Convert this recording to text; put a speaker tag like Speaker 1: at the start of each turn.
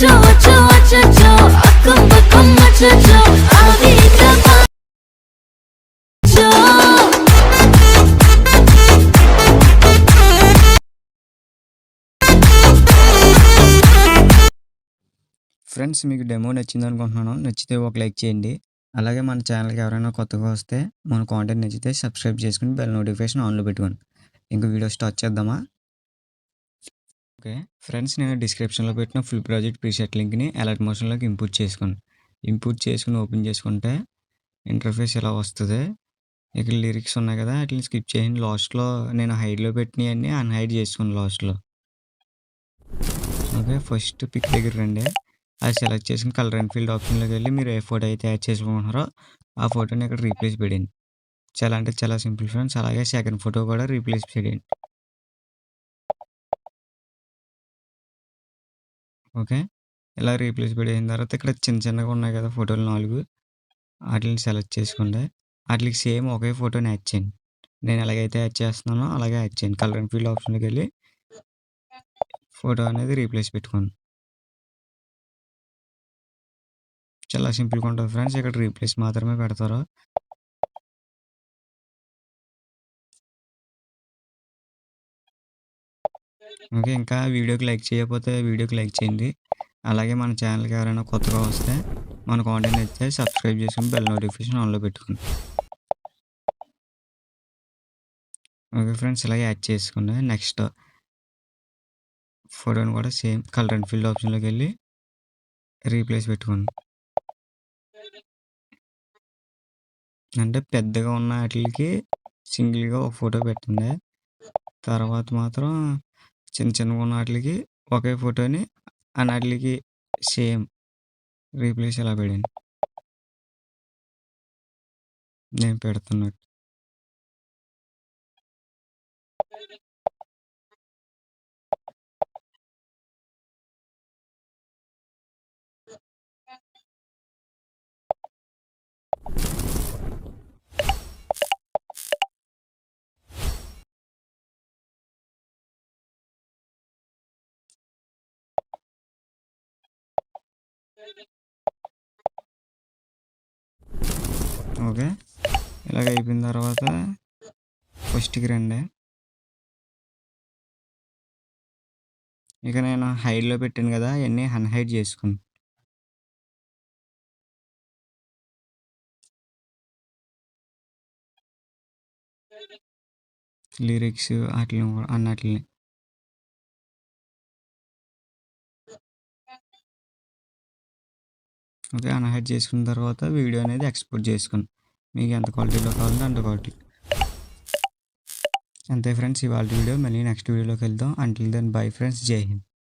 Speaker 1: అచ్చో అచ్చో అచ్చో అక్కం పక్కం అచ్చో అవి
Speaker 2: ఫ్రెండ్స్ మీకు డెమో నచ్చింది అనుకుంటున్నాను. నచ్చితే ఒక లైక్ చేయండి. అలాగే మన ఛానల్‌కి ఎవరైనా కొత్తగా వస్తే మన కాంటెంట్ నచ్చితే సబ్స్క్రైబ్ చేసుకొని బెల్ నోటిఫికేషన్ ఆన్‌లో పెట్టుకోండి. ఇంక వీడియో స్టార్ట్ చేద్దామా? ఓకే. ఫ్రెండ్స్ నేను డిస్క్రిప్షన్‌లో పెట్టిన ఫుల్ ప్రాజెక్ట్ ప్రీసెట్ లింక్‌ని అలర్ట్ మోషన్‌లోకి ఇంపోర్ట్ చేసుకోండి. ఇంపోర్ట్ చేసుకొని ఓపెన్ చేసుకుంటే ఇంటర్ఫేస్ ఇలా వస్తది. ఇక్కడ లిరిక్స్ ఉన్నాయి కదా! ఆటిలిని స్కిప్ చేయండి. లాస్ట్‌లో నేను హైడ్‌లో పెట్టినయన్నీ అన్‌హైడ్ చేసుకోండి లాస్ట్‌లో. ఓకే. ఫస్ట్ పిక్ దగ్గర రండి. అది సెలెక్ట్ చేసుకొని కలర్ అండ్ ఫీల్డ్ ఆప్షన్‌లోకి వెళ్ళి మీరు ఏ ఫోటో అయితే యాడ్ చేసుకుంటున్నారో ఆ ఫోటోని ఇక్కడ రీప్లేస్ చేయండి. చాలా అంటే చాలా సింపుల్ ఫ్రెండ్స్. అలాగే సెకండ్ ఫోటో కూడా రీప్లేస్ చేయండి. ఓకే. ఇలా రీప్లేస్ చేసిన తర్వాత ఇక్కడ చిన్న చిన్నగా ఉన్నాయి కదా ఫోటోలు 4 ఆటిలిని సెలెక్ట్ చేసుకోండి. ఆటిలికి సేమ్ ఒకే ఫోటోని యాడ్ చేయండి. నేను ఎలాగైతే యాడ్ చేస్తున్నానో అలాగే యాడ్ చేయండి. కలర్ అండ్ ఫీల్డ్ ఆప్షన్‌లోకి వెళ్ళి ఫోటో అనేది రీప్లేస్ పెట్టుకోండి. చాలా సింపుల్‌గా ఉంటుంది ఫ్రెండ్స్. ఇక్కడ రీప్లేస్ మాత్రమే పెడతారు. ఓకే. ఇంకా వీడియోకి లైక్ చేయకపోతే వీడియోకి లైక్ చేయండి. అలాగే మన ఛానల్‌కి ఎవరైనా కొత్తగా వస్తే మన కాంటెంట్ నచ్చితే సబ్స్క్రైబ్ చేసుకొని బెల్ నోటిఫికేషన్ ఆన్‌లో పెట్టుకోండి. ఓకే ఫ్రెండ్స్ ఇలాగే యాడ్ చేసుకోండి. నెక్స్ట్ ఫోటోని కూడా సేమ్ కలర్ అండ్ ఫీల్డ్ ఆప్షన్‌లోకి వెళ్ళి రీప్లేస్ పెట్టుకోండి. అంటే పెద్దగా ఉన్న ఆటిలికి సింగిల్‌గా ఒక ఫోటో పెట్టండి. తర్వాత మాత్రం చిన్న చిన్నగా ఉన్న ఆటిలికి ఒకే ఫోటోని అన్నిటికి సేమ్ రీప్లేస్ ఇలా పెట్టండి. నేను పెడుతున్నట్టు. ఓకే. ఇలాగ అయిపోయిన తర్వాత ఫస్ట్‌కి రండి. ఇక నేను హైడ్‌లో పెట్టాను కదా! అయన్నీ అన్‌హైడ్ చేసుకోండి. లిరిక్స్ ఆటిలిని అన్నిటిని. ఓకే. అన్‌హైడ్ చేసుకున్న తర్వాత వీడియో అనేది ఎక్స్‌పోర్ట్ చేసుకోండి. మీకు ఎంత క్వాలిటీలో కావాలంటే అంత క్వాలిటీ. అంతే ఫ్రెండ్స్ ఇవాల్టి వీడియో. మళ్ళీ నెక్స్ట్ వీడియోలోకి వెళ్దాం. Until then bye friends. Jai Hind.